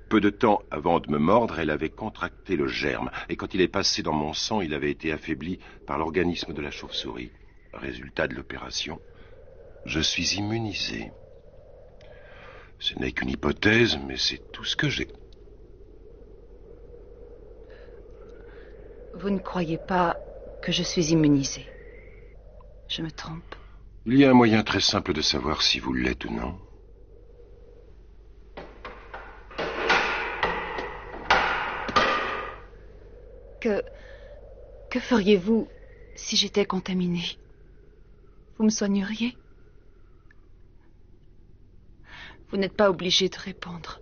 Peu de temps avant de me mordre, elle avait contracté le germe, et quand il est passé dans mon sang, il avait été affaibli par l'organisme de la chauve-souris. Résultat de l'opération, je suis immunisé. Ce n'est qu'une hypothèse, mais c'est tout ce que j'ai. Vous ne croyez pas que je suis immunisée? Je me trompe? Il y a un moyen très simple de savoir si vous l'êtes ou non. Que feriez-vous si j'étais contaminée? Vous me soigneriez? Vous n'êtes pas obligé de répondre.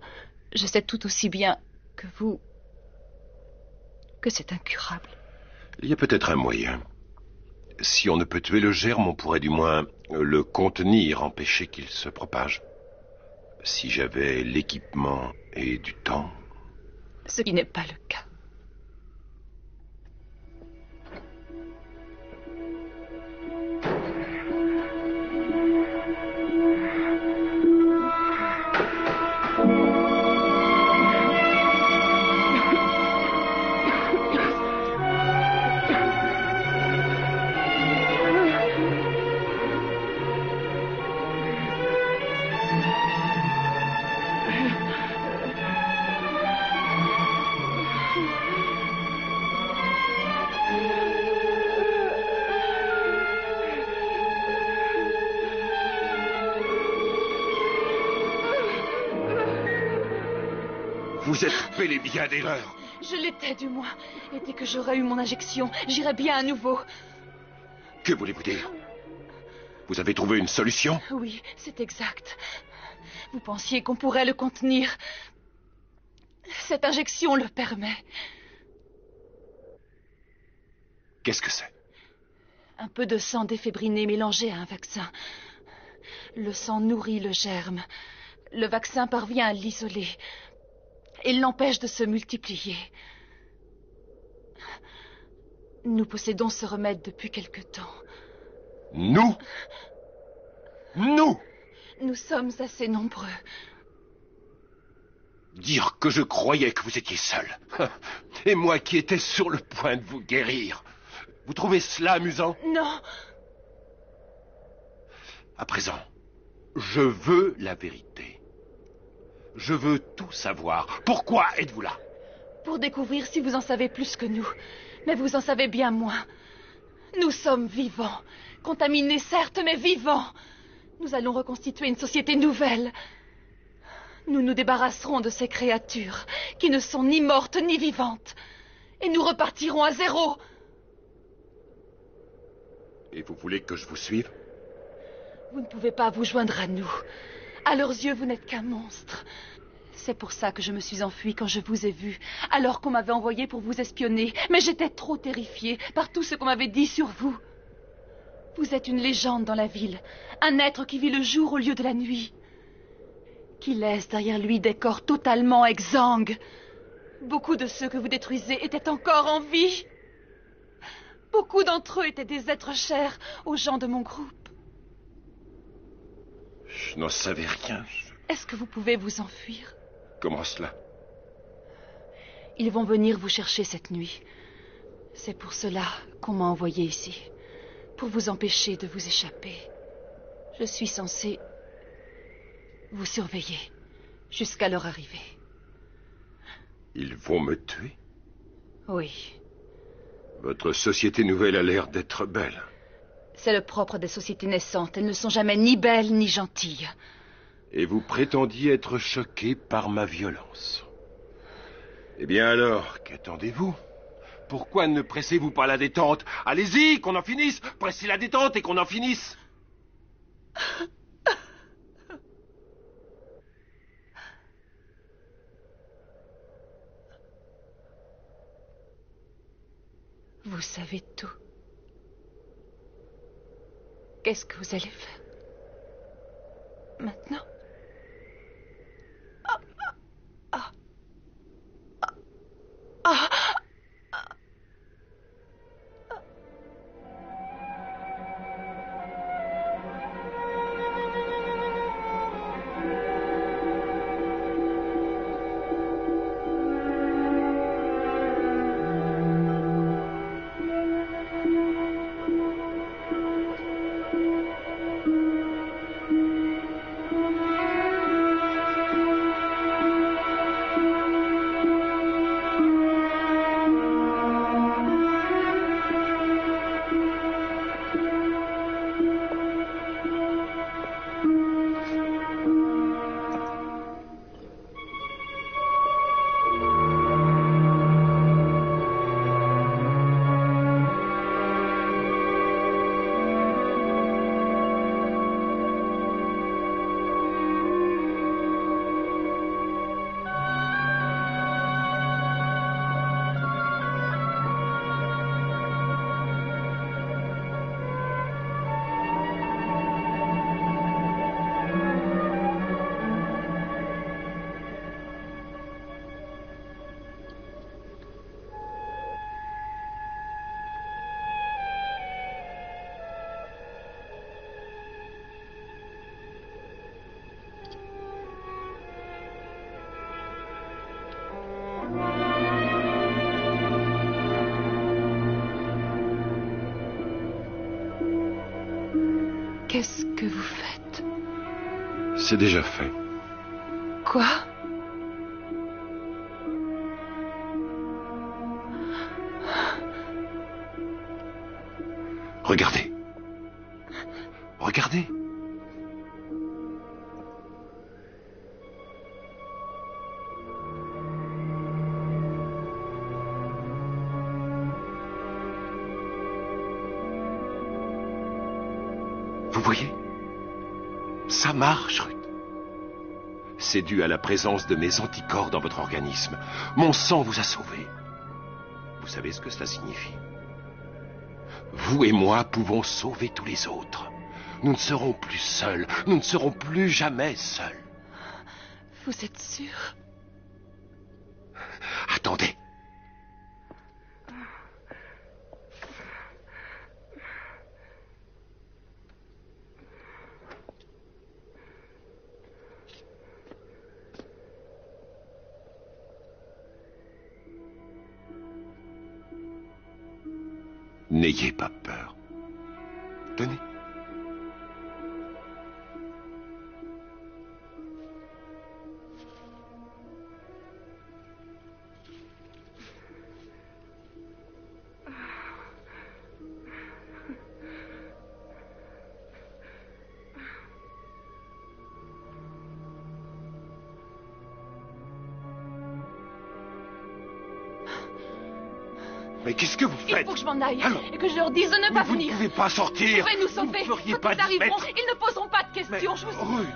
Je sais tout aussi bien que vous que c'est incurable. Il y a peut-être un moyen. Si on ne peut tuer le germe, on pourrait du moins le contenir, empêcher qu'il se propage. Si j'avais l'équipement et du temps... Ce qui n'est pas le cas. Vous êtes bel et bien des leurs. Je l'étais du moins. Et dès que j'aurai eu mon injection, j'irai bien à nouveau. Que voulez-vous dire? Vous avez trouvé une solution? Oui, c'est exact. Vous pensiez qu'on pourrait le contenir. Cette injection le permet. Qu'est-ce que c'est? Un peu de sang défébriné mélangé à un vaccin. Le sang nourrit le germe. Le vaccin parvient à l'isoler. Il l'empêche de se multiplier. Nous possédons ce remède depuis quelque temps. Nous? Nous? Nous sommes assez nombreux. Dire que je croyais que vous étiez seul. Et moi qui étais sur le point de vous guérir. Vous trouvez cela amusant? Non. À présent, je veux la vérité. Je veux tout savoir. Pourquoi êtes-vous là? Pour découvrir si vous en savez plus que nous. Mais vous en savez bien moins. Nous sommes vivants. Contaminés, certes, mais vivants. Nous allons reconstituer une société nouvelle. Nous nous débarrasserons de ces créatures qui ne sont ni mortes ni vivantes. Et nous repartirons à zéro. Et vous voulez que je vous suive? Vous ne pouvez pas vous joindre à nous. À leurs yeux, vous n'êtes qu'un monstre. C'est pour ça que je me suis enfuie quand je vous ai vu, alors qu'on m'avait envoyé pour vous espionner. Mais j'étais trop terrifiée par tout ce qu'on m'avait dit sur vous. Vous êtes une légende dans la ville, un être qui vit le jour au lieu de la nuit, qui laisse derrière lui des corps totalement exsangues. Beaucoup de ceux que vous détruisez étaient encore en vie. Beaucoup d'entre eux étaient des êtres chers aux gens de mon groupe. Je n'en savais rien. Est-ce que vous pouvez vous enfuir? Comment cela? Ils vont venir vous chercher cette nuit. C'est pour cela qu'on m'a envoyé ici. Pour vous empêcher de vous échapper. Je suis censée vous surveiller jusqu'à leur arrivée. Ils vont me tuer? Oui. Votre société nouvelle a l'air d'être belle. C'est le propre des sociétés naissantes. Elles ne sont jamais ni belles ni gentilles. Et vous prétendiez être choqué par ma violence. Eh bien alors, qu'attendez-vous? Pourquoi ne pressez-vous pas la détente? Allez-y, qu'on en finisse. Pressez la détente et qu'on en finisse. Vous savez tout. Qu'est-ce que vous allez faire maintenant? Qu'est-ce que vous faites? C'est déjà fait. Quoi? Regardez. Regardez. Vous voyez? Ça marche, Ruth. C'est dû à la présence de mes anticorps dans votre organisme. Mon sang vous a sauvé. Vous savez ce que cela signifie? Vous et moi pouvons sauver tous les autres. Nous ne serons plus seuls. Nous ne serons plus jamais seuls. Vous êtes sûr? Attendez. N'ayez pas peur. Tenez. Mais qu'est-ce que vous faites? Il faut que je m'en aille. Alors, et que je leur dise de ne pas vous venir. Vous ne pouvez pas sortir. Vous pouvez nous sauver. Vous ne feriez Quand pas ils arriveront, d'y mettre. ils ne poseront pas de questions. Mais, Je vous... Ruth.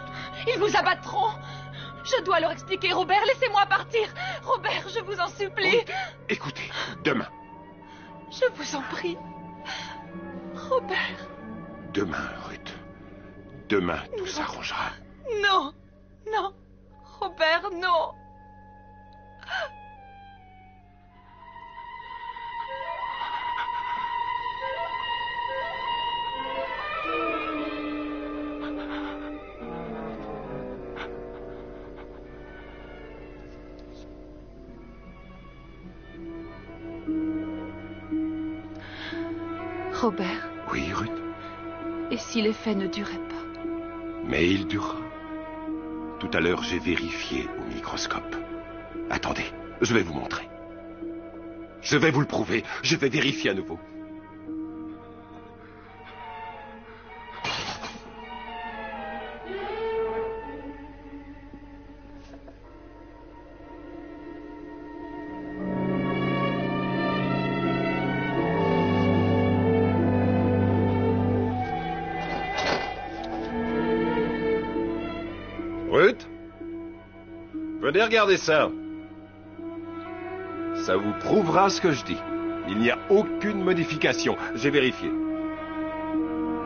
Ils vous abattront. Je dois leur expliquer. Robert, laissez-moi partir. Robert, je vous en supplie. Ruth, écoutez, demain. Je vous en prie. Robert. Demain, Ruth. Demain, tout s'arrangera. Non. Non. Robert, non. Robert. Oui, Ruth. Et si l'effet ne durait pas? Mais il durera. Tout à l'heure, j'ai vérifié au microscope. Attendez, je vais vous montrer. Je vais vous le prouver. Je vais vérifier à nouveau. Ruth, venez regarder ça. Ça vous prouvera ce que je dis. Il n'y a aucune modification. J'ai vérifié.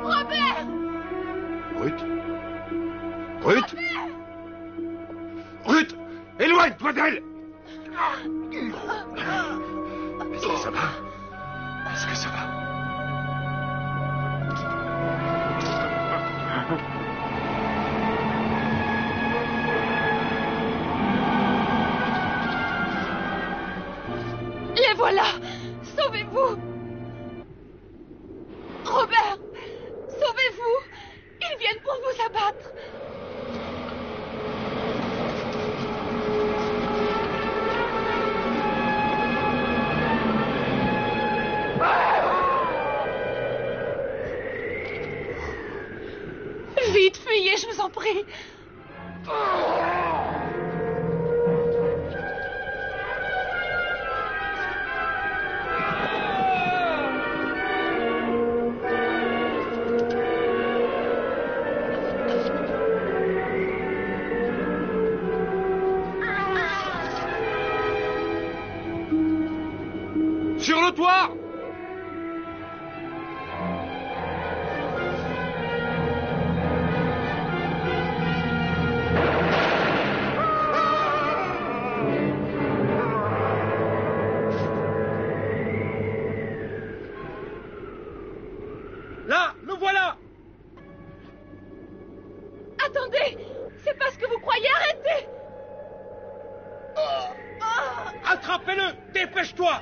Robert! Ruth? Ruth? Ruth! Éloigne-toi d'elle! Est-ce que ça va? Est-ce que ça va? Les voilà! Sauvez-vous! Robert! Sauvez-vous! Ils viennent pour vous abattre! Vite, fuyez, je vous en prie! Sur le toit! Là, le voilà! Attendez! C'est pas ce que vous croyez, arrêtez! Attrapez-le! Dépêche-toi!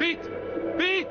Pete! Pete!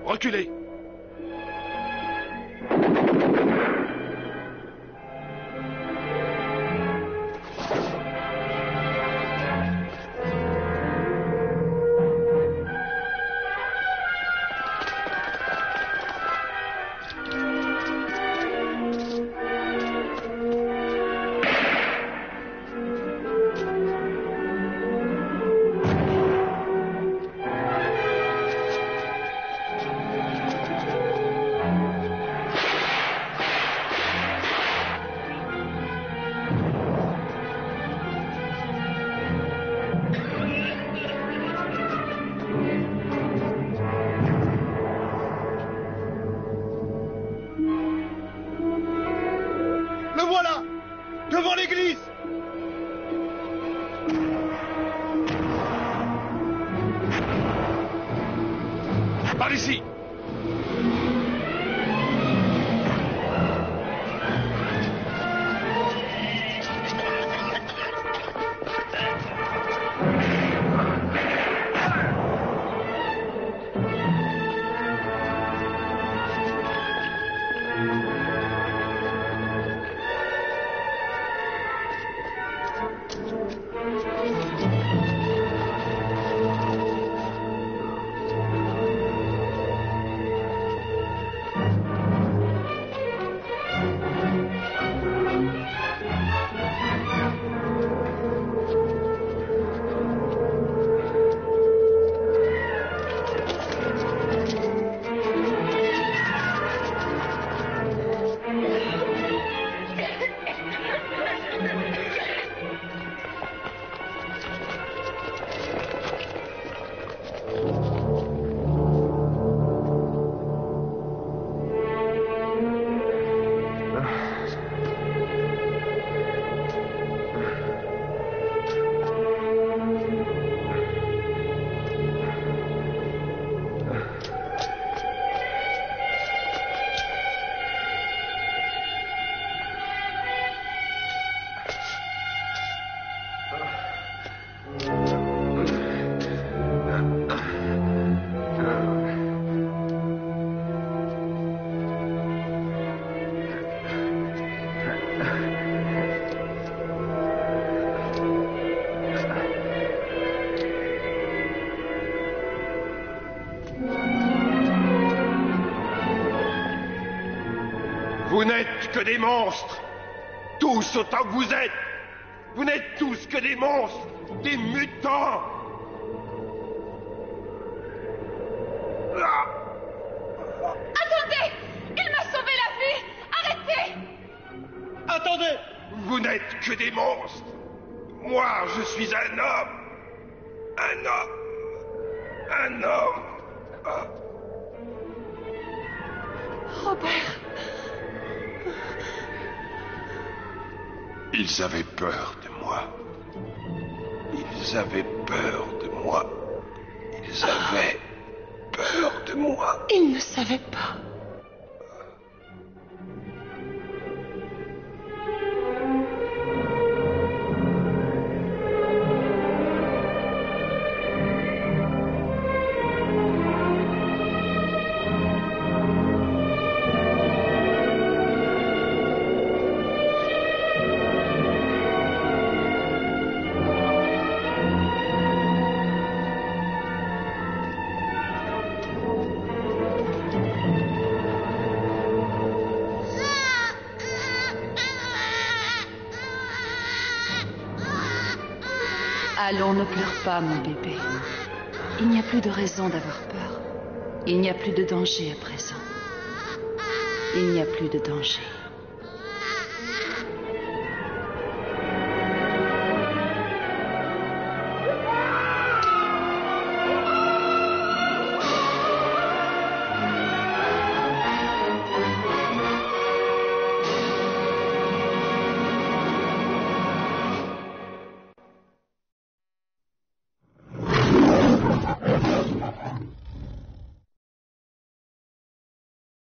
Reculez! Le voilà! Devant l'église! Par ici! Vous n'êtes que des monstres. Tous autant que vous êtes. Vous n'êtes tous que des monstres. Des mutants. Attendez! Il m'a sauvé la vie! Arrêtez! Attendez! Vous n'êtes que des monstres. Moi, je suis un homme. Un homme. Un homme. Robert. Ils avaient peur de moi. Ils avaient peur de moi. Ils avaient peur de moi. Ils ne savaient pas. Allons, ne pleure pas, mon bébé. Il n'y a plus de raison d'avoir peur. Il n'y a plus de danger à présent. Il n'y a plus de danger.